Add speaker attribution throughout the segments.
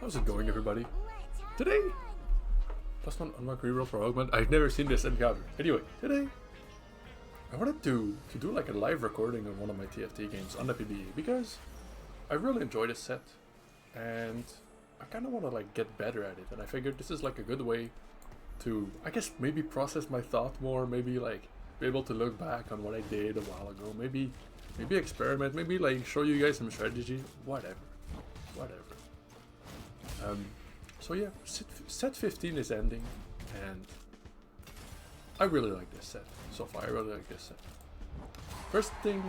Speaker 1: How's it going, everybody? Today, +1 unlock reroll for augment. I've never seen this encounter. Anyway, today, I wanted to do like a live recording of one of my TFT games on the PBE because I really enjoy this set and I kind of want to like get better at it, and I figured this is like a good way to, I guess, maybe process my thought more, maybe like be able to look back on what I did a while ago, maybe experiment, maybe like show you guys some strategy, whatever. So yeah, set 15 is ending, and I really like this set so far. I really like this set. First thing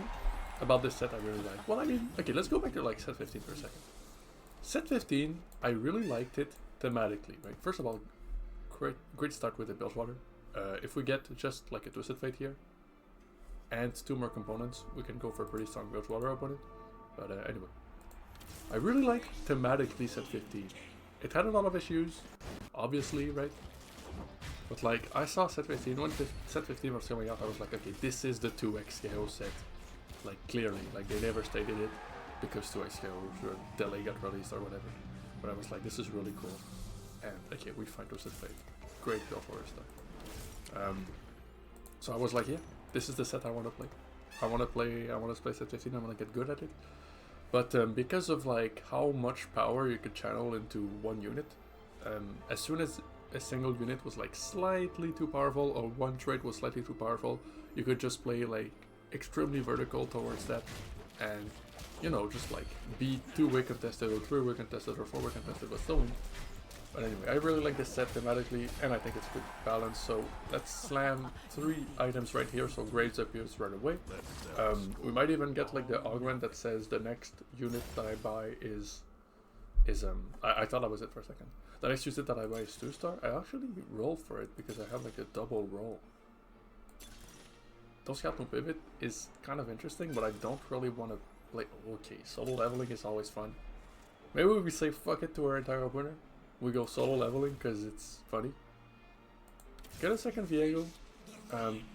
Speaker 1: about this set I really like, well, I mean, okay, let's go back to like set 15 for a second. Set 15, I really liked it thematically, right? First of all, great start with the Bilgewater. If we get just like a Twisted Fate here, and 2 more components, we can go for a pretty strong Bilgewater opponent. But anyway, I really like thematically set 15. It had a lot of issues, obviously, right? But like, I saw set 15, when set 15 was coming out, I was like, okay, this is the 2x KO set. Like, clearly, like they never stated it because 2x KO or delay got released or whatever. But I was like, this is really cool. And okay, we fight Twisted Fate. Great Bilgewater stuff. So I was like, yeah, this is the set I want to play. I want to play set 15, I want to get good at it. But because of like how much power you could channel into one unit, as soon as a single unit was like slightly too powerful or one trait was slightly too powerful, you could just play like extremely vertical towards that and, you know, just like be 2-way contested or 3-way contested or 4-way contested, but still win. But anyway, I really like this set thematically, and I think it's good balance. So let's slam 3 items right here, so Graves appears right away. We might even get like the augment that says the next unit that I buy is I thought that was it for a second. The next unit that I buy is 2-star. I actually roll for it because I have like a double roll. Cashout no pivot is kind of interesting, but I don't really want to play. Okay, solo leveling is always fun. Maybe we say fuck it to our entire opponent. We go solo leveling because it's funny. Get a second Viego,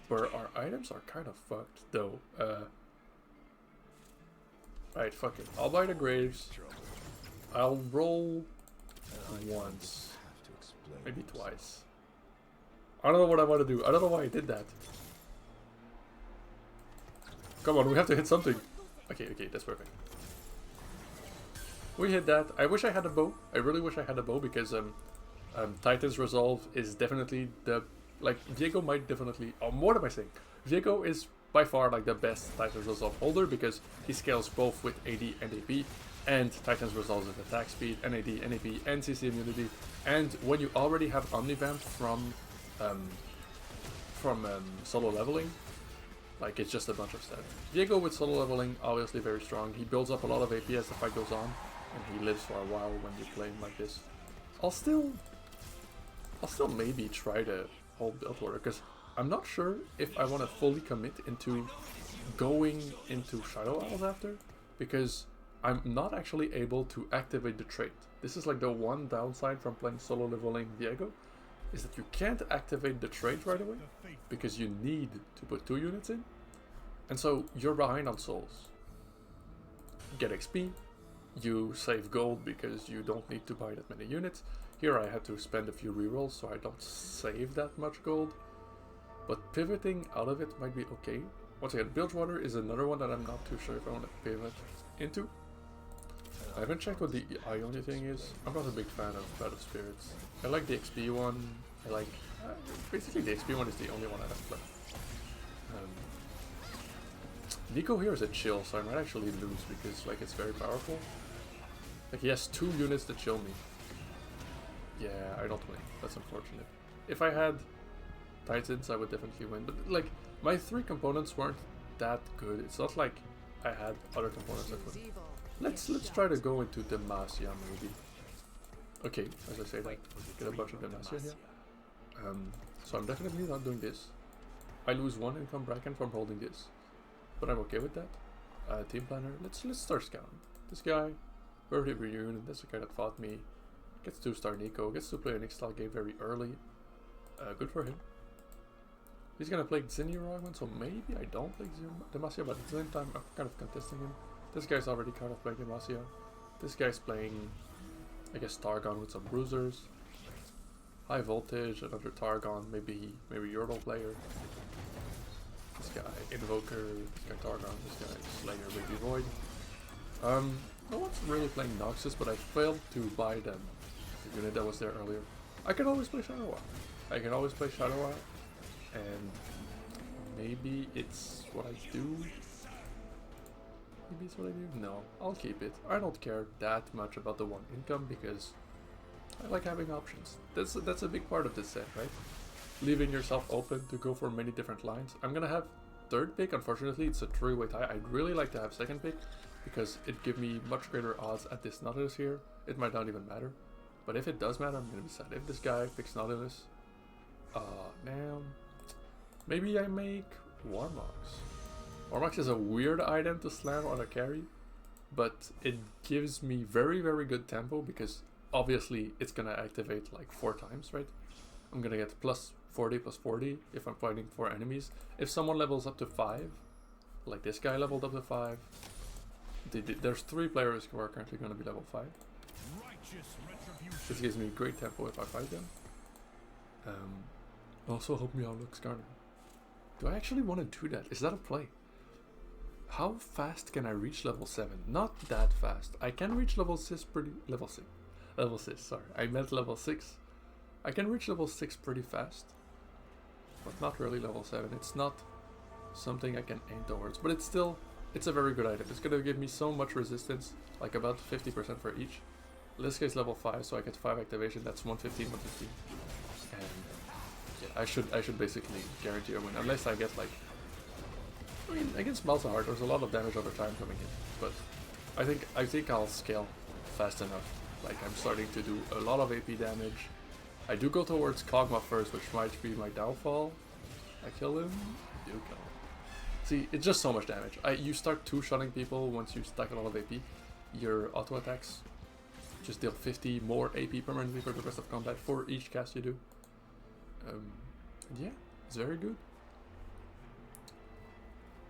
Speaker 1: where our items are kind of fucked though. Right, fuck it. I'll buy the Graves. I'll roll once, maybe twice. I don't know what I want to do. I don't know why I did that. Come on, we have to hit something. Okay, that's perfect. We hit that. I wish I had a bow. I really wish I had a bow because Titan's Resolve is definitely the, like, Viego might definitely, oh, what am I saying? Viego is by far like the best Titan's Resolve holder because he scales both with AD and AP, and Titan's Resolve is attack speed, NAD, NAP, and CC immunity. And when you already have Omnivamp from solo leveling, like, it's just a bunch of stats. Viego with solo leveling, obviously very strong. He builds up a lot of AP as the fight goes on, and he lives for a while when you play him like this. I'll still maybe try to hold Bilgewater, because I'm not sure if I want to fully commit into going into Shadow Isles after, because I'm not actually able to activate the trait. This is like the one downside from playing solo leveling Viego, is that you can't activate the trait right away, because you need to put 2 units in, and so you're behind on souls. You get XP, you save gold because you don't need to buy that many units. Here I had to spend a few rerolls, so I don't save that much gold, but pivoting out of it might be okay. Once again, Bilgewater is another one that I'm not too sure if I want to pivot into. I haven't checked what the Ione thing is. I'm not a big fan of Battle of Spirits. I like the XP one. I like... basically the XP one is the only one I have left. Neko here is a chill, so I might actually lose because like it's very powerful. Like he has 2 units that chill me. Yeah, I don't win. That's unfortunate. If I had Titans, I would definitely win. But like, my 3 components weren't that good. It's not like I had other components that would. Let's try to go into Demacia maybe. Okay, as I say that, get a bunch of Demacia here. So I'm definitely not doing this. I lose 1 income bracket from holding this, but I'm okay with that. Team planner. Let's start scouting. This guy, birthday reunion. That's the guy that fought me. Gets 2-star Neko. Gets to play an ixtal game very early. Good for him. He's gonna play Zinnia Augment, so maybe I don't play Demacia, but at the same time I'm kind of contesting him. This guy's already kind of playing Demacia. This guy's playing I guess Targon with some bruisers. High voltage, another Targon, maybe Yordle player. This guy Invoker, this guy Targon, this guy Slayer, Baby Void. No one's really playing Noxus, but I failed to buy them. The unit that was there earlier. I can always play Shadow Out. I can always play Shadow Out, and maybe it's what I do. Maybe it's what I do. No, I'll keep it. I don't care that much about the one income because I like having options. That's a big part of this set, right? Leaving yourself open to go for many different lines. I'm gonna have third pick. Unfortunately, it's a three-way tie. I'd really like to have second pick because it gives me much greater odds at this Nautilus here. It might not even matter. But if it does matter, I'm gonna be sad. If this guy picks Nautilus, damn. Maybe I make Warmox. Warmox is a weird item to slam on a carry, but it gives me very, very good tempo because obviously it's gonna activate like 4 times, right? I'm gonna get plus 40 if I'm fighting 4 enemies. If someone levels up to 5, like this guy leveled up to 5, there's 3 players who are currently gonna be level 5. This gives me great tempo if I fight them. Also help me out, Lux Garner. Do I actually want to do that? Is that a play? How fast can I reach level 7? Not that fast. I can reach level 6 pretty... Level 6, sorry. I meant level 6. I can reach level 6 pretty fast. But not really level 7. It's not something I can aim towards. But it's still... It's a very good item. It's going to give me so much resistance. Like about 50% for each. This guy's level 5, so I get 5 activation. That's 115, 115. And yeah, I should basically guarantee a win. Unless I get like... I mean, against Malzahar, there's a lot of damage over time coming in. But I think I'll scale fast enough. Like, I'm starting to do a lot of AP damage. I do go towards Kog'Maw first, which might be my downfall. I kill him. I do kill him. See, it's just so much damage. You start two-shotting people once you stack a lot of AP. Your auto attacks just deal 50 more AP permanently for the rest of combat for each cast you do. Yeah, it's very good.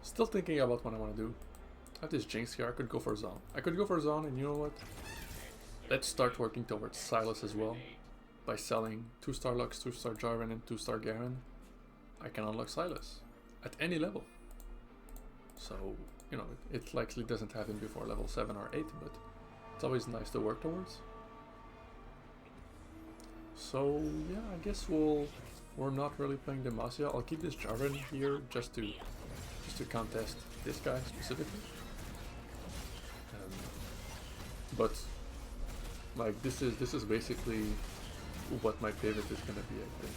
Speaker 1: Still thinking about what I want to do. I have this Jinx here. I could go for Zon. And you know what? Let's start working towards Silas as well. By selling 2-star Lux, 2-star Jarvan, and 2-star Garen, I can unlock Silas at any level. So, you know, it likely doesn't happen before level 7 or 8, but it's always nice to work towards. So, yeah, I guess we're not really playing Demacia. I'll keep this Jarvan here just to contest this guy specifically. But like this is basically what my pivot is gonna be, I think.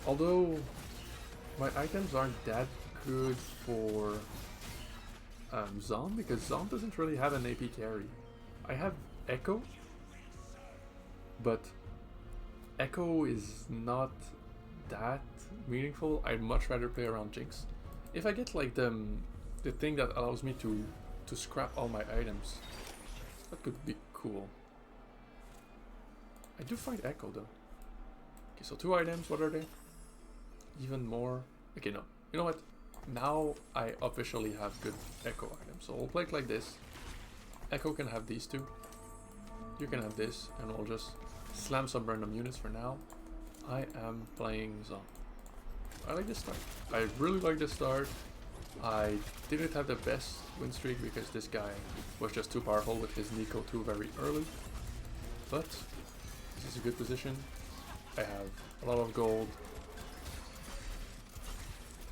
Speaker 1: Although my items aren't that good for Zon, because Zon doesn't really have an AP carry. I have Echo, but Echo is not that meaningful. I'd much rather play around Jinx. If I get like the thing that allows me to scrap all my items, that could be cool. I do find Echo though. Okay, so 2 items, what are they? Even more. Okay, no. You know what? Now I officially have good Echo items. So we'll play it like this. Echo can have these 2. You can have this, and we'll just slam some random units for now. I am playing Zon. I like this start. I really like this start. I didn't have the best win streak because this guy was just too powerful with his Neeko 2 very early. But this is a good position. I have a lot of gold.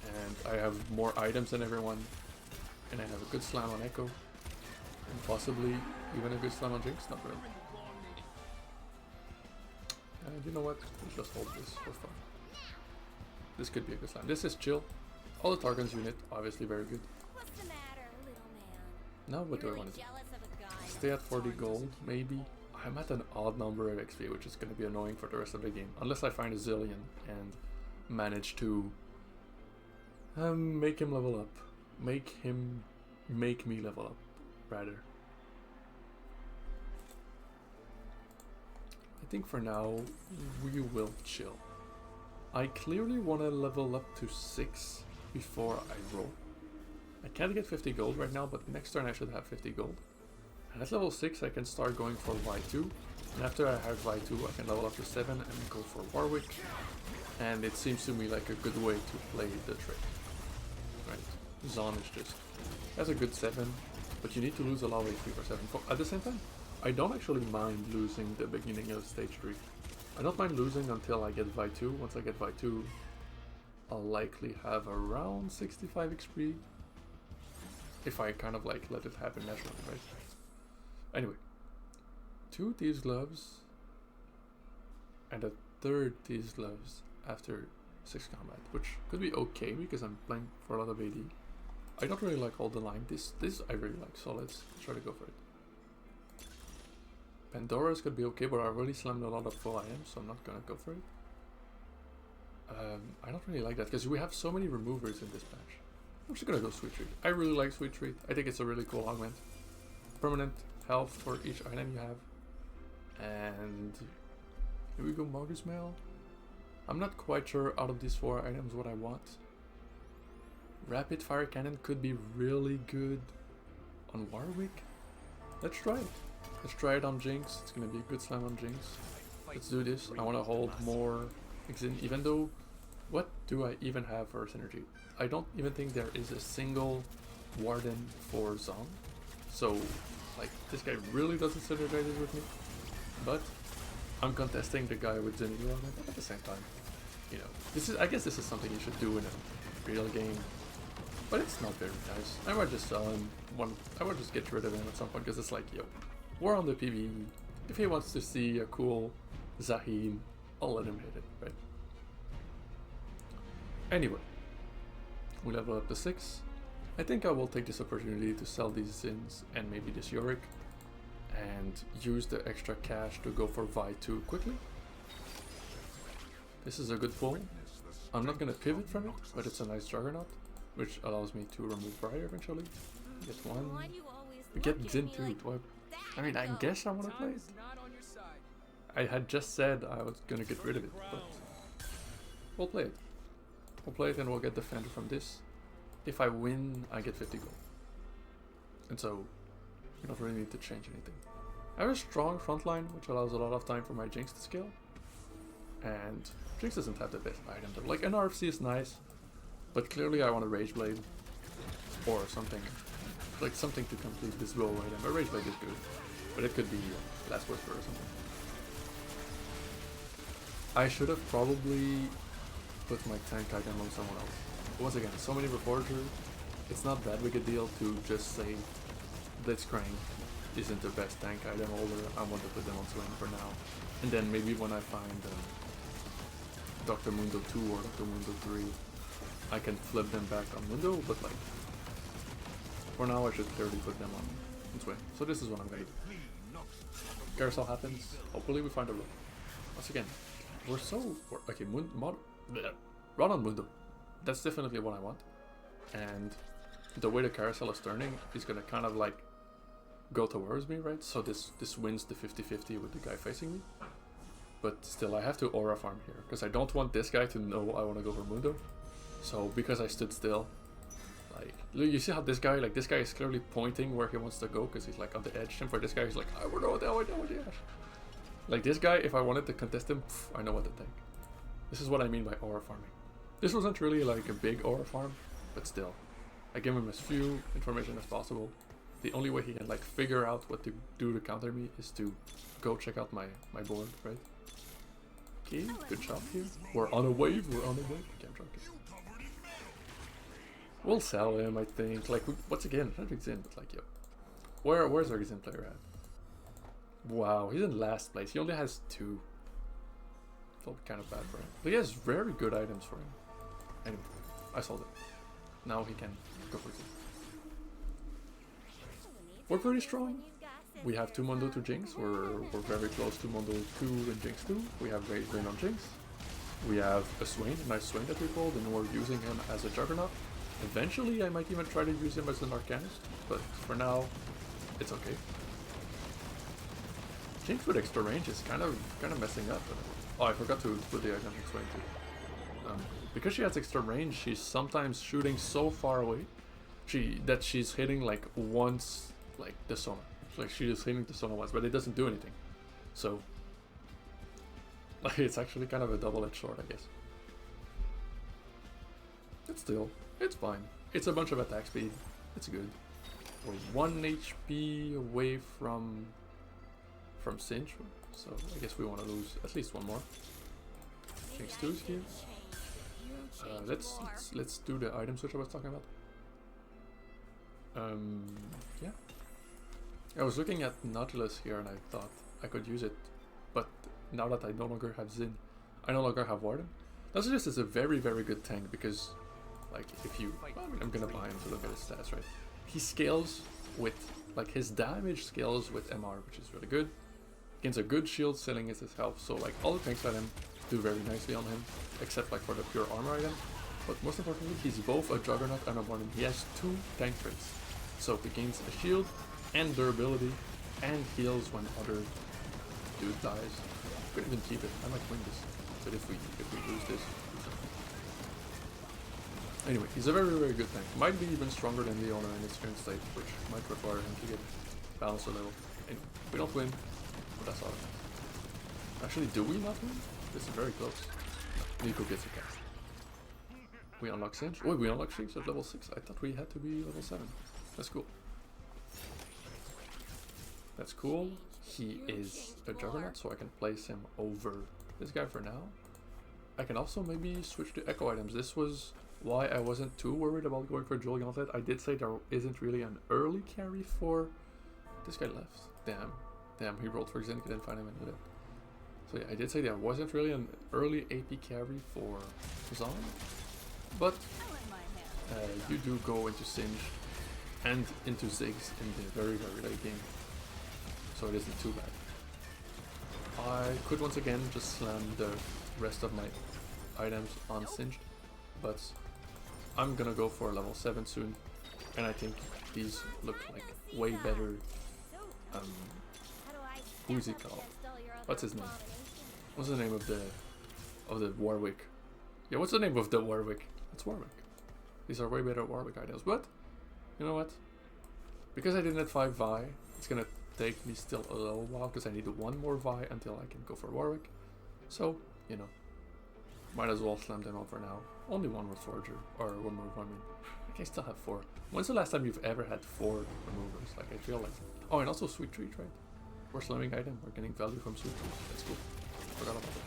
Speaker 1: And I have more items than everyone. And I have a good slam on Echo. And possibly even a good slam on Jinx. Not really. And you know what? Let's just hold this for fun. This could be a good slam. This is chill. All the Targon's unit, obviously very good.
Speaker 2: What's the matter, little man?
Speaker 1: Now what do I want to do? Stay at 40 gold, maybe. I'm at an odd number of XP, which is going to be annoying for the rest of the game. Unless I find a Zillion and manage to make him level up. Make me level up, rather. I think for now, we will chill. I clearly want to level up to 6 before I roll. I can't get 50 gold right now, but next turn I should have 50 gold. And at level 6 I can start going for Y2. And after I have Vi2, I can level up to 7 and go for Warwick. And it seems to me like a good way to play the trick. Right? Zon is just... That's a good 7, but you need to lose a lot of HP for 7. At the same time, I don't actually mind losing the beginning of stage 3. I don't mind losing until I get Vi2. Once I get Vi2, I'll likely have around 65 XP. If I kind of like let it happen naturally, right? Anyway. 2 Thieves Gloves. And a 3rd Thieves Gloves after 6 combat. Which could be okay because I'm playing for a lot of AD. I don't really like all the line. This I really like, so let's try to go for it. Pandora's could be okay, but I already slammed a lot of full items, so I'm not gonna go for it. I don't really like that, because we have so many removers in this patch. I'm just gonna go Sweet Treat. I really like Sweet Treat. I think it's a really cool augment. Permanent health for each item you have. And here we go, Margus Mail. I'm not quite sure out of these 4 items what I want. Rapid Fire Cannon could be really good on Warwick. Let's try it. Let's try it on Jinx. It's gonna be a good slam on Jinx. Let's do this. I want to hold more Exin, even though... What do I even have for synergy? I don't even think there is a single Warden for Zon. So, like, this guy really doesn't synergize with me. But, I'm contesting the guy with Zinni at the same time. You know, this is, I guess this is something you should do in a real game. But it's not very nice. I might just sell him I might just get rid of him at some point, because it's like, yo, we're on the PBE. If he wants to see a cool Zahim, I'll let him hit it, right? Anyway, we level up to 6. I think I will take this opportunity to sell these Zins and maybe this Yorick, and use the extra cash to go for Vi2 quickly. This is a good pull. I'm not gonna pivot from it, but it's a nice Juggernaut, which allows me to remove Briar eventually. Get 1. We get Zin 2. I mean, I guess I want to play it. I had just said I was gonna get rid of it, but we'll play it. We'll play it and we'll get Defender from this. If I win, I get 50 gold. And so, you don't really need to change anything. I have a strong front line, which allows a lot of time for my Jinx to scale. And Jinx doesn't have the best item though. Like, an RFC is nice, but clearly I want a Rage Blade. Or something. Like, something to complete this goal item. A Rage Blade is good, but it could be Last Whisper or something. I should have probably put my tank item on someone else. Once again, so many Reforger, it's not that big a deal to just say Blitzcrank isn't the best tank item holder, I want to put them on Swain for now. And then maybe when I find Dr. Mundo 2 or Dr. Mundo 3, I can flip them back on Mundo, but like, for now I should clearly put them on Swain. So this is what I'm gonna do. Carousel happens, hopefully we find a run. Once again, okay, run on Mundo. That's definitely what I want. And the way the carousel is turning is gonna kind of like go towards me, right? So this wins the 50-50 with the guy facing me. But still, I have to aura farm here, because I don't want this guy to know I want to go for Mundo. So because I stood still, like, you see how this guy is clearly pointing where he wants to go, because he's like on the edge. And for this guy, he's like, I don't know what the hell I do, yeah. Like this guy, if I wanted to contest him, I know what to think. This is what I mean by aura farming. This wasn't really like a big aura farm, but still, I give him as few information as possible. The only way he can like figure out what to do to counter me is to go check out my board, right? Okay, good job here. We're on a wave, Okay, I'm joking. We'll sell him, I think. Like, once again, not Xin, but like, yo. Where's our Xin player at? Wow, he's in last place. He only has 2. Felt kind of bad for him. But he has very good items for him. Anyway, I sold it. Now he can go for 2. We're pretty strong. We have 2 Mundo to Jinx. We're very close to Mundo 2 and Jinx 2. We have great win on Jinx. We have a Swain, a nice Swain that we pulled, and we're using him as a Juggernaut. Eventually, I might even try to use him as an Arcanist, but for now, it's okay. Jinx with extra range is kind of messing up. Oh, I forgot to put the item in Swain too. Because she has extra range, she's sometimes shooting so far away that she's hitting like once, like the Sona. Like she is hitting the Sona once, but it doesn't do anything. So, like, it's actually kind of a double-edged sword, I guess. But still, it's fine. It's a bunch of attack speed. It's good. We're 1 HP away from Cinch, so I guess we want to lose at least one more. Jinx 2 is here. Let's do the item switch I was talking about. Yeah. I was looking at Nautilus here and I thought I could use it, but now that I no longer have Zin, I no longer have Warden. Nautilus is a very, very good tank because, like, if you... Well, I mean, I'm gonna buy him to look at his stats, right? He scales with, like, his damage scales with MR, which is really good. Gains a good shield, selling is his health, so, like, all the tanks item do very nicely on him, except, like, for the pure armor item. But most importantly, he's both a Juggernaut and a Warden. He has 2 tank traits. So he gains a shield and durability and heals when other dude dies. Could even keep it. I might win this. But if we lose this. Anyway, he's a very, very good tank. Might be even stronger than the owner in his current state, which might require him to get balance a level. Anyway, we don't win, but that's all. Actually, do we not win? This is very close. No, Neko gets a cast. We unlock Cinch. Oh, we unlock Cinch at level 6. I thought we had to be level 7. That's cool. That's cool. He is a Juggernaut, so I can place him over this guy for now. I can also maybe switch to Echo items. This was why I wasn't too worried about going for Dual Gauntlet. I did say there isn't really an early carry for... This guy left. Damn, he rolled for Zen, couldn't find him and did it. So yeah, I did say there wasn't really an early AP carry for Zon. But you do go into Singe and into Ziggs in the very, very late game. So it isn't too bad. I could once again just slam the rest of my items on Singed, but I'm gonna go for level 7 soon, and I think these look like way better. Who's he called? What's his name? What's the name of the Warwick? Yeah, what's the name of the Warwick? It's Warwick. These are way better Warwick items, but you know what? Because I didn't have 5 Vi, it's gonna take me still a little while because I need 1 more Vi until I can go for Warwick. So, you know, might as well slam them on for now. Only 1 more Forger, or 1 more, I mean, I can still have 4. When's the last time you've ever had 4 removers? Like, I feel like... Oh, and also Sweet Treat, right? We're slamming item, we're getting value from Sweet Treat. That's cool. Forgot about that.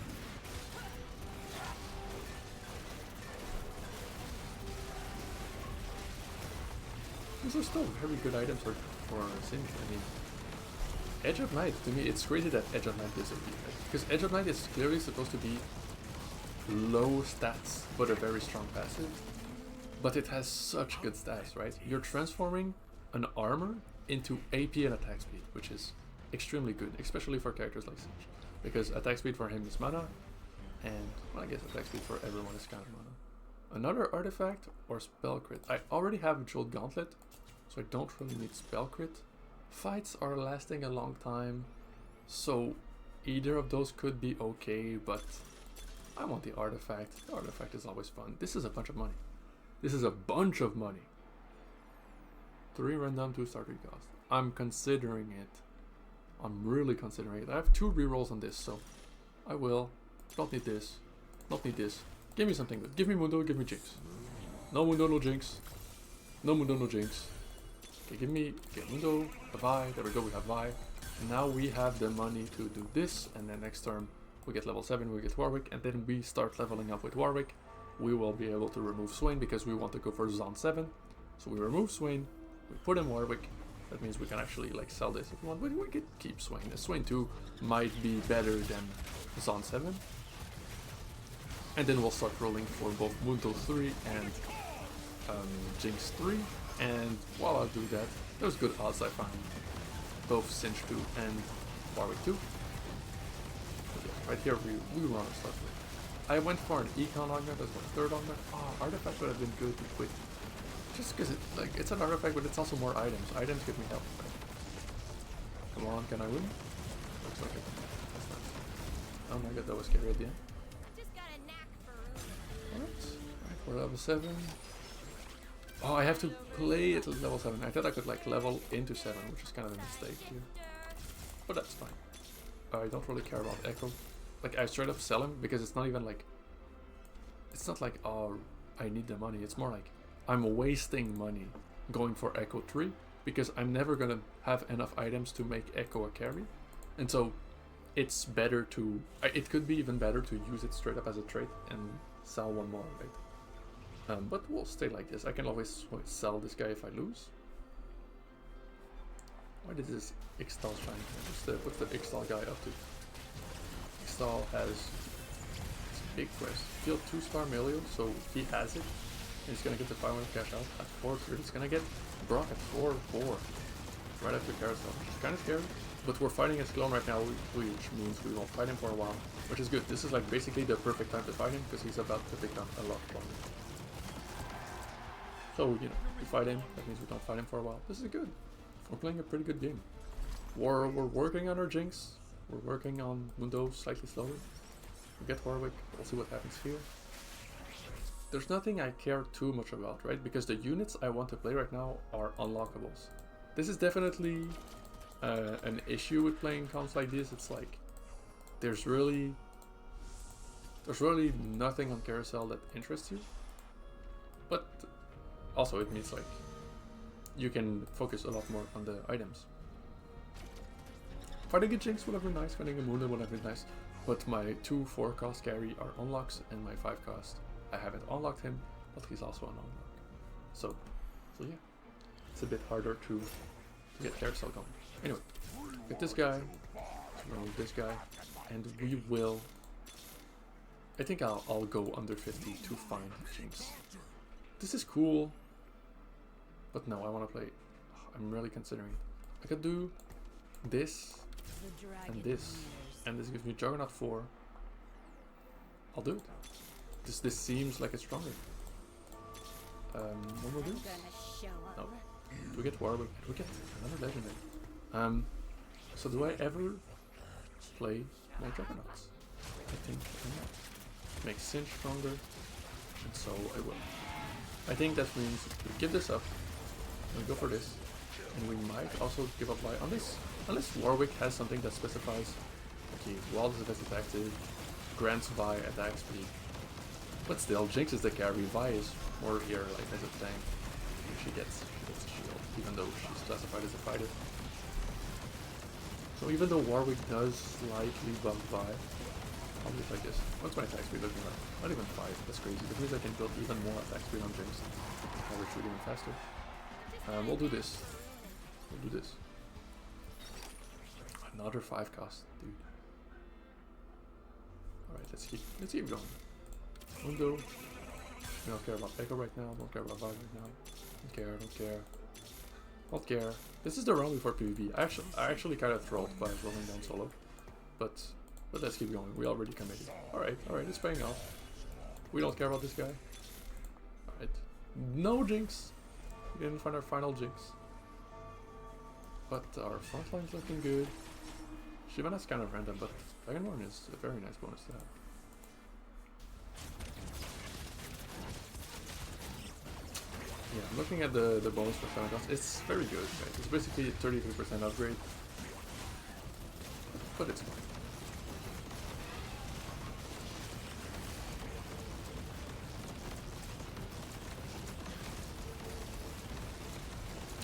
Speaker 1: These are still very good items for Singe. I mean, Edge of Night, to me, it's crazy that Edge of Night is OP, right? Because Edge of Night is clearly supposed to be low stats, but a very strong passive. But it has such good stats, right? You're transforming an armor into AP and attack speed, which is extremely good, especially for characters like Singe. Because attack speed for him is mana, and well, I guess attack speed for everyone is kind of mana. Another artifact or spell crit. I already have a Jeweled Gauntlet, so I don't really need spell crit. Fights are lasting a long time, so either of those could be okay, but I want the artifact. The artifact is always fun. This is a bunch of money. This is a bunch of money. 3 random, 2 starter cost. I'm considering it. I'm really considering it. I have 2 rerolls on this, so I will. Don't need this. Don't need this. Give me something good. Give me Mundo, give me Jinx. No Mundo, no Jinx. No Mundo, no Jinx. Okay, give me Mundo, a Vi. There we go, we have Vi. And now we have the money to do this, and then next turn we get level 7, we get Warwick, and then we start leveling up with Warwick. We will be able to remove Swain because we want to go for Zon 7. So we remove Swain, we put in Warwick. That means we can actually like sell this if we want, but we could keep Swain. Swain 2 might be better than Zon 7. And then we'll start rolling for both Mundo 3 and Jinx 3. And while I do that, there's good odds I found both Cinch 2 and Warwick 2. But yeah, right here we run a start with. I went for an Econ Augment as my 3rd Augment. Oh, Artifact would have been good to quit. Just because it's an artifact, but it's also more items. Items give me health, right? Come on, can I win? Looks like it. That's nice. Oh my god, that was scary at the end. Alright, we're level 7. Oh, I have to play it at level 7. I thought I could like level into 7, which is kind of a mistake here. But that's fine. I don't really care about Echo. Like, I straight up sell him because it's not even like... It's not like, oh, I need the money. It's more like, I'm wasting money going for Echo 3 because I'm never gonna have enough items to make Echo a carry. And so, it's better to... It could be even better to use it straight up as a trade and sell one more, right? But we'll stay like this. I can always sell this guy if I lose. Why did this ixtal shine? What's the ixtal guy up to? Ixtal has this big quest. Field 2-star Melio, so he has it. And he's gonna get the 500 cash out at 4-3. He's gonna get Brock at 4-4. Right after Carousel. It's kinda scary. But we're fighting his clone right now, which means we won't fight him for a while. Which is good. This is like basically the perfect time to fight him because he's about to pick up a lot longer. So, you know, we fight him, that means we don't fight him for a while. This is good. We're playing a pretty good game. We're working on our Jinx. We're working on Mundo slightly slower. We get Warwick, we'll see what happens here. There's nothing I care too much about, right? Because the units I want to play right now are unlockables. This is definitely an issue with playing comps like this. It's like, there's really nothing on Carousel that interests you. But also it means like, you can focus a lot more on the items. Fighting a Jinx would have been nice, fighting a Mundo would have been nice, but my 2 4-cost carry are unlocks, and my 5-cost, I haven't unlocked him, but he's also an unlock. So yeah, it's a bit harder to get Carousel going. Anyway, get this guy, remove this guy, and we will... I think I'll go under 50 to find Jinx. This is cool. But no, I want to play... I'm really considering it. I could do this and this. And this gives me Juggernaut 4. I'll do it. This seems like it's stronger. What will we do? No. Do we get Warwick? Do we get another legendary? So do I ever play my Juggernauts? I think I might. Make Cinch stronger. And so I will. I think that means we give this up. We go for this, and we might also give up on this, unless Warwick has something that specifies, okay, Wall is best active, grants Vi attack speed, but still, Jinx is the carry, Vi is more here, like as a tank, she gets a shield, even though she's classified as a fighter. So even though Warwick does slightly bump Vi, I'll do it like this. What's my attack speed looking like? Not even 5, that's crazy, that means I can build even more attack speed on Jinx, and retreat even faster. We'll do this. We'll do this. Another 5-cost, dude. Alright, let's keep going. Mundo. I don't care about Echo right now, don't care about Vi right now. Don't care. This is the round before PBE. I actually kinda trolled by rolling down solo. But let's keep going. We already committed. Alright, it's paying off. We don't care about this guy. Alright. No Jinx! We didn't find our final Jinx. But our front line's looking good. Shyvana's kind of random, but Dragonborn is a very nice bonus to have. Yeah, I'm looking at the bonus for 7 costs. It's very good, right? It's basically a 33% upgrade. But it's fine.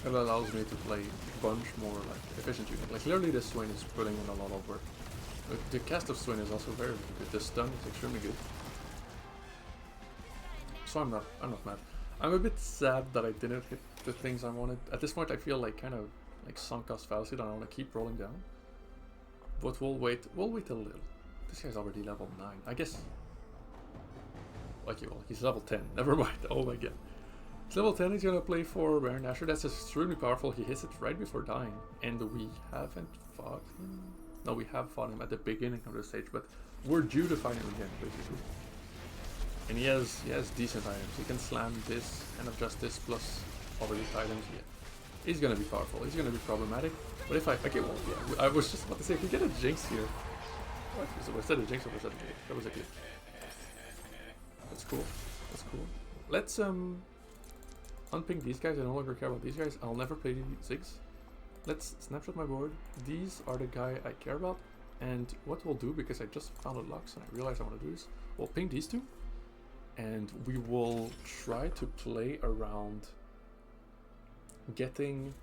Speaker 1: It allows me to play a bunch more like efficient unit. Like clearly this Swain is putting in a lot of work. But the cast of Swain is also very good. The stun is extremely good. So I'm not mad. I'm a bit sad that I didn't hit the things I wanted. At this point I feel like kind of like sunk cost fallacy that I want to keep rolling down. But we'll wait a little. This guy's already level 9. I guess. Okay, well, he's level 10. Never mind. Oh my god. He's level 10, he's gonna play for Baron Nashor. That's extremely powerful. He hits it right before dying. And we haven't fought him. No, we have fought him at the beginning of the stage, but we're due to fight him again, basically. And he has decent items. He can slam this and adjust this plus all of these items. Yeah. He's gonna be powerful. He's gonna be problematic. But if okay, well, yeah, I was just about to say, if we get a Jinx here. What? Was that a Jinx or was that a Jinx? That was a Jinx. That's cool. That's cool. Let's, unping these guys. I no longer care about these guys. I'll never play Ziggs. Let's snapshot my board. These are the guy I care about. And what we'll do, because I just found a Lux and I realized I want to do this, we'll ping these two. And we will try to play around getting...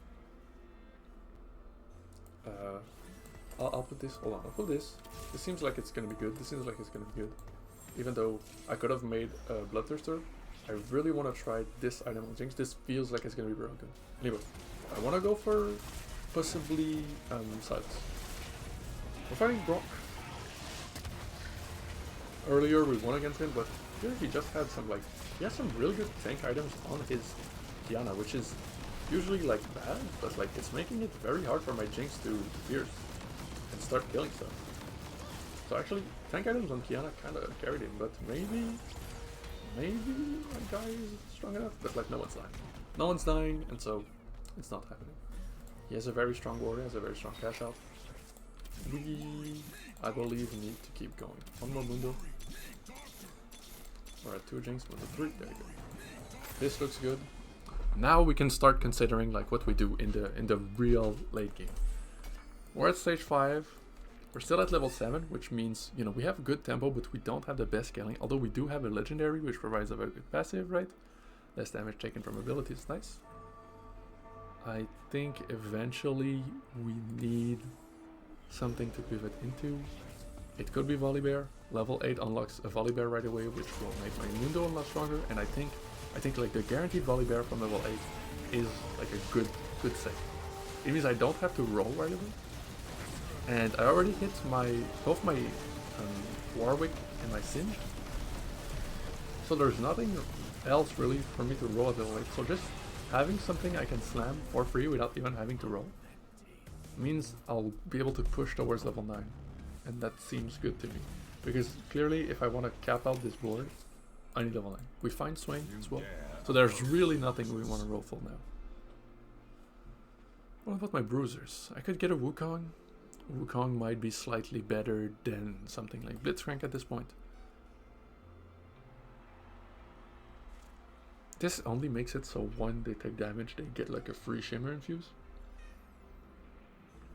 Speaker 1: I'll put this, hold on, I'll put this. This seems like it's gonna be good. This seems like it's gonna be good. Even though I could have made a Bloodthirster, I really want to try this item on Jinx. This feels like it's gonna be broken. Anyway, I want to go for possibly Silence. We're fighting Brock. Earlier we won against him, but here he just had some he has some really good tank items on his Kiana, which is usually bad, but it's making it very hard for my Jinx to pierce and start killing stuff. So actually, tank items on Kiana kind of carried him, but maybe my guy is strong enough, but no one's dying. No one's dying, and so it's not happening. He has a very strong warrior, has a very strong cashout. We, I believe, need to keep going. One more Mundo. We're at 2 Jinx, Mundo 3, there you go. This looks good. Now we can start considering what we do in the real late game. We're at stage 5. We're still at level 7, which means, we have good tempo, but we don't have the best scaling. Although we do have a legendary, which provides a very good passive, right? Less damage taken from abilities, nice. I think eventually we need something to pivot into. It could be Volibear. Level 8 unlocks a Volibear right away, which will make my Mundo a lot stronger. And I think the guaranteed Volibear from level 8 is a good save. It means I don't have to roll right away. And I already hit both my Warwick and my Singed. So there's nothing else really for me to roll at level 8. So just having something I can slam for free without even having to roll means I'll be able to push towards level 9. And that seems good to me. Because clearly if I want to cap out this board, I need level 9. We find Swain as well. So there's really nothing we want to roll full now. What about my bruisers? I could get a Wukong. Wukong might be slightly better than something like Blitzcrank at this point. This only makes it so when they take damage, they get a free Shimmer Infuse.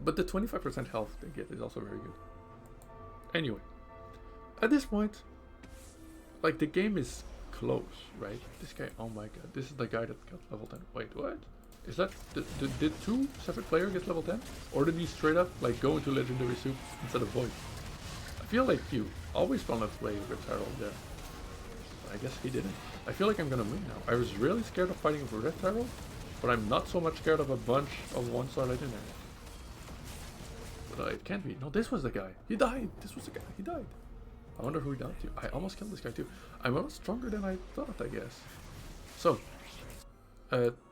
Speaker 1: But the 25% health they get is also very good. Anyway, at this point, the game is close, right? This guy, oh my god, this is the guy that got level 10. Wait, what? Is that, did 2 separate players get level 10? Or did he straight up go into Legendary Soup instead of Void? I feel like you always want to play Rift Herald there. But I guess he didn't. I feel like I'm gonna win now. I was really scared of fighting for Rift Herald, but I'm not so much scared of a bunch of 1-star Legendary. But it can't be. No, this was the guy. He died. This was the guy. He died. I wonder who he died to. I almost killed this guy too. I'm a lot stronger than I thought, I guess. So,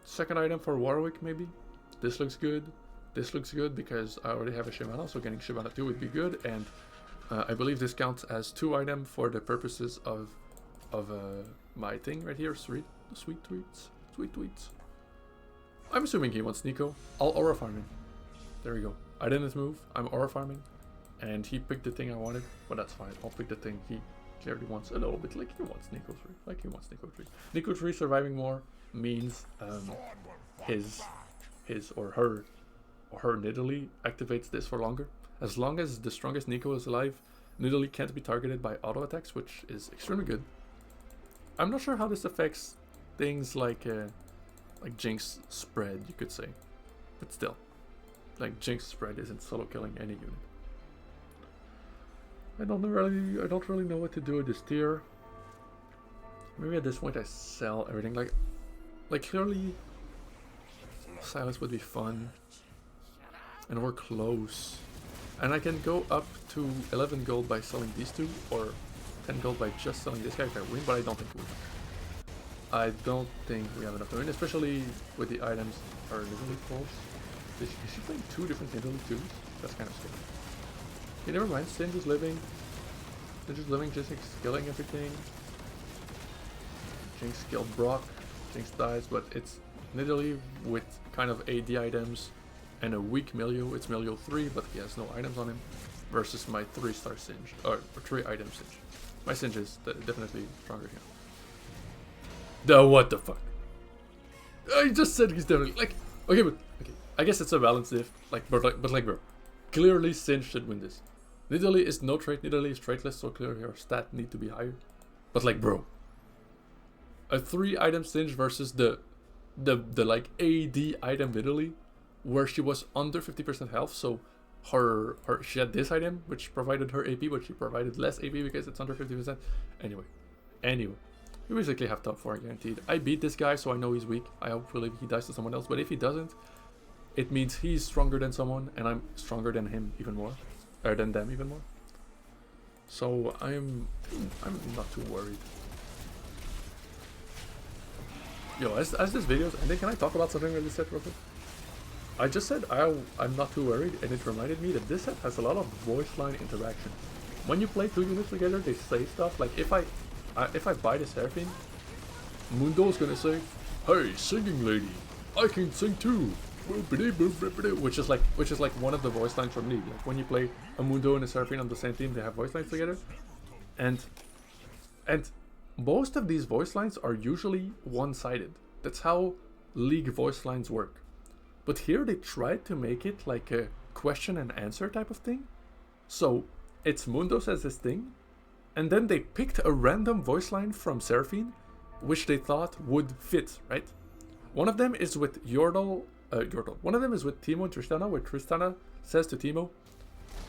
Speaker 1: second item for Warwick maybe. This looks good. This looks good because I already have a Shyvana, so getting Shyvana 2 would be good. And I believe this counts as 2 items for the purposes of my thing right here. Sweet tweets. I'm assuming he wants Neeko. I'll aura farm him. There we go. I didn't move. I'm aura farming. And he picked the thing I wanted, but that's fine. I'll pick the thing he clearly wants a little bit. He wants Neeko 3. He wants Neeko 3. Neeko 3 surviving more means his or her Nidalee activates this for longer. As long as the strongest Neeko is alive, Nidalee can't be targeted by auto attacks, which is extremely good. I'm not sure how this affects things like Jinx spread, you could say, but still, Jinx spread isn't solo killing any unit. I don't really know what to do with this tier. Maybe at this point I sell everything. Clearly, Silence would be fun, and we're close. And I can go up to 11 gold by selling these two, or 10 gold by just selling this guy if I win. But I don't think we win. I don't think we have enough to win, especially with the items are literally close. Is she playing 2 different Nidalee 2s? That's kind of scary. Okay, never mind. Singe is living. Just killing everything. Jinx killed Brock. Jinx dies, but it's Nidalee with kind of AD items and a weak Milio. It's Milio 3, but he has no items on him. Versus my 3-star Singe. Or 3-item Singe. My Singe is definitely stronger here. What the fuck? I just said he's definitely okay. I guess it's a balance diff. But bro, clearly Singe should win this. Nidalee is no trait. Nidalee is traitless, so clearly her stat need to be higher. But like, bro, a 3-item stinge versus the like AD item Nidalee, where she was under 50% health, so she had this item which provided her AP, but she provided less AP because it's under 50%. Anyway, we basically have top 4 guaranteed. I beat this guy, so I know he's weak. I hopefully he dies to someone else, but if he doesn't, it means he's stronger than someone, and I'm stronger than him even more, or than them even more. So I'm not too worried. Yo, as this video's ending, can I talk about something with this set real quick? I just said I'm not too worried, and it reminded me that this set has a lot of voice line interaction. When you play 2 units together, they say stuff like, if I buy the Seraphine, Mundo's gonna say, "Hey, singing lady, I can sing too," which is like one of the voice lines from League. Like when you play a Mundo and a Seraphine on the same team, they have voice lines together, and most of these voice lines are usually one-sided. That's how League voice lines work. But here they tried to make it like a question and answer type of thing. So it's Mundo says this thing, and then they picked a random voice line from Seraphine, which they thought would fit, right? One of them is with Yordle. One of them is with Teemo and Tristana, where Tristana says to Teemo,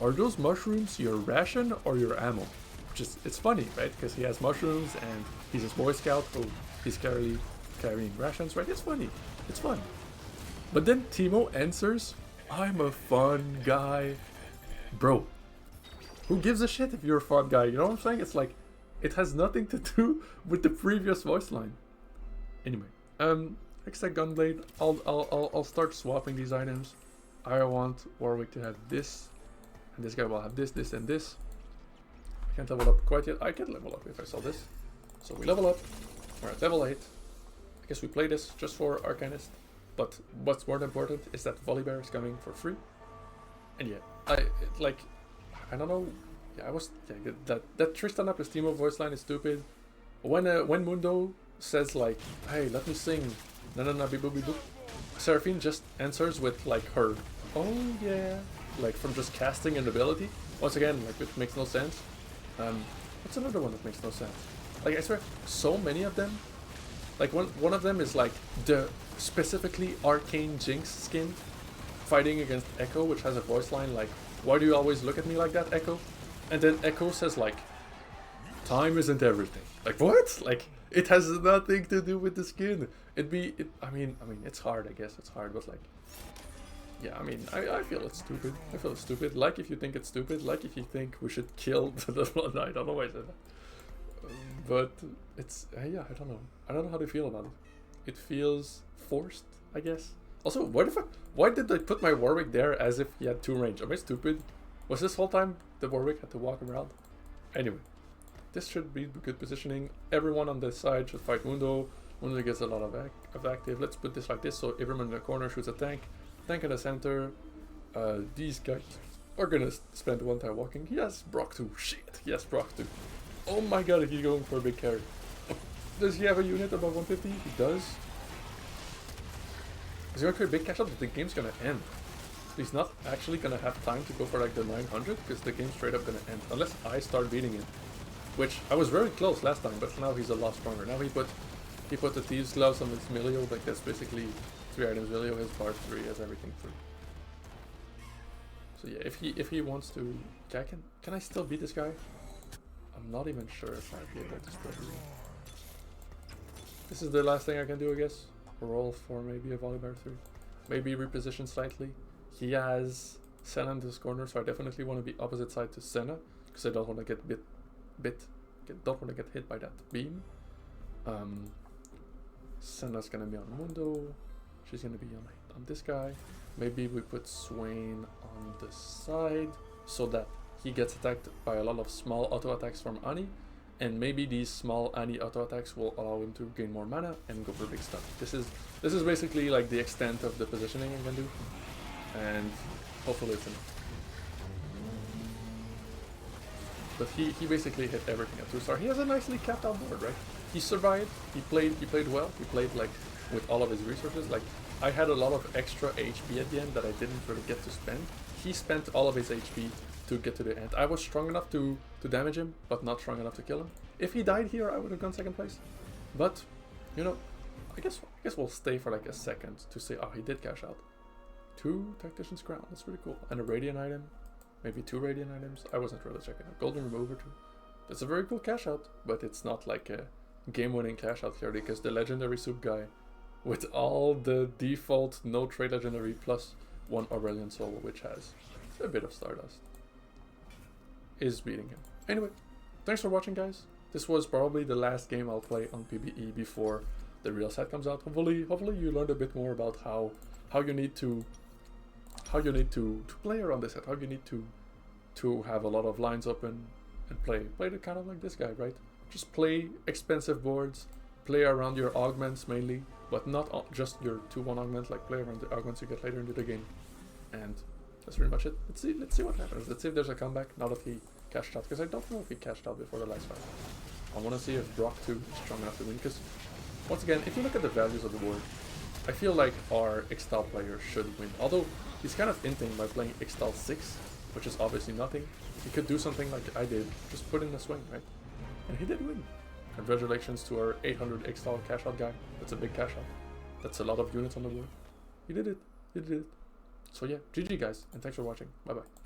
Speaker 1: "Are those mushrooms your ration or your ammo?" Which is, it's funny, right? Because he has mushrooms and he's a Boy Scout, so he's carrying rations, right? It's funny. It's fun. But then Teemo answers, "I'm a fun guy." Bro, who gives a shit if you're a fun guy? You know what I'm saying? It's like, it has nothing to do with the previous voice line. Anyway, except Gunblade, I'll start swapping these items. I want Warwick to have this, and this guy will have this, this, and this. I can't level up quite yet. I can level up if I sell this. So we level up. We're at level 8. I guess we play this just for Arcanist. But what's more important is that Volibear is coming for free. And yeah, I don't know. Yeah, that Tristana plus Teemo voice line is stupid. When Mundo says like, "Hey, let me sing," na beep boop beep boop, Seraphine just answers with like her, "Oh yeah," like from just casting an ability. Once again, like, which makes no sense. What's another one that makes no sense? Like, I swear, so many of them. Like one of them is like the specifically Arcane Jinx skin fighting against Echo, which has a voice line like, "Why do you always look at me like that, Echo?" And then Echo says like, "Time isn't everything." Like, what? Like, it has nothing to do with the skin. I mean, it's hard, I guess. It's hard, but like, yeah, I mean, I feel it's stupid. I feel it's stupid. Like if you think it's stupid, like if you think we should kill the one. I don't know why I said that. But it's, yeah, I don't know. I don't know how to feel about it. It feels forced, I guess. Also, why did they put my Warwick there as if he had 2 range? Am I stupid? Was this whole time the Warwick had to walk around? Anyway, this should be good positioning. Everyone on this side should fight Mundo. Mundo gets a lot of active. Let's put this like this, so everyone in the corner shoots a tank. Tank in the center. These guys are gonna spend 1 time walking. Yes, Brock too. Shit, yes, Brock too. Oh my god, he's going for a big carry. Does he have a unit above 150? He does. He's going for a big cash out, but the game's gonna end. He's not actually gonna have time to go for like the 900, because the game's straight up gonna end. Unless I start beating him. Which, I was very close last time, but now he's a lot stronger. Now he put the Thieves Gloves on his Milio, like that's basically 3 items. Milio has part 3, has everything 3. So yeah, if he wants to... Can I still beat this guy? I'm not even sure if I'd be able to still do it. This is the last thing I can do, I guess. Roll for maybe a Volibear 3. Maybe reposition slightly. He has Senna in this corner, so I definitely want to be opposite side to Senna, because I don't want to get don't want to get hit by that beam. Senna's gonna be on Mundo. She's gonna be on this guy. Maybe we put Swain on the side so that he gets attacked by a lot of small auto attacks from Annie, and maybe these small Annie auto attacks will allow him to gain more mana and go for big stuff. This is basically like the extent of the positioning I can do, and hopefully it's enough. But he basically hit everything at 2-star. He has a nicely capped out board, right? He survived. He played well. He played like with all of his resources. Like, I had a lot of extra HP at the end that I didn't really get to spend. He spent all of his HP to get to the end. I was strong enough to damage him, but not strong enough to kill him. If he died here, I would have gone second place. But, you know, I guess we'll stay for like a second to say, oh, he did cash out. 2 Tactician's Crown, that's really cool. And a Radiant item, maybe 2 Radiant items. I wasn't really checking out. Golden Remover too. That's a very cool cash out, but it's not like a game-winning cash out here because the Legendary Soup guy, with all the default no trade Legendary plus 1 Aurelion Soul, which has a bit of Stardust, is beating him. Anyway, thanks for watching, guys. This was probably the last game I'll play on PBE before the real set comes out. Hopefully you learned a bit more about how you need to play around this set. How you need to have a lot of lines open and play the kind of like this guy, right? Just play expensive boards, play around your augments mainly, but not just your 2-1 augment. Like play around the augments you get later into the game, and that's pretty much it. Let's see what happens. Let's see if there's a comeback now that he cashed out, because I don't know if he cashed out before the last fight. I want to see if Brock 2 is strong enough to win, because once again, if you look at the values of the board, I feel like our ixtal player should win. Although he's kind of hinting by playing ixtal 6, which is obviously nothing. He could do something like I did, just put in a swing, right? And he did win. Congratulations to our 800 ixtal cash out guy. That's a big cash out. That's a lot of units on the board. He did it. He did it. So yeah, GG guys, and thanks for watching. Bye bye.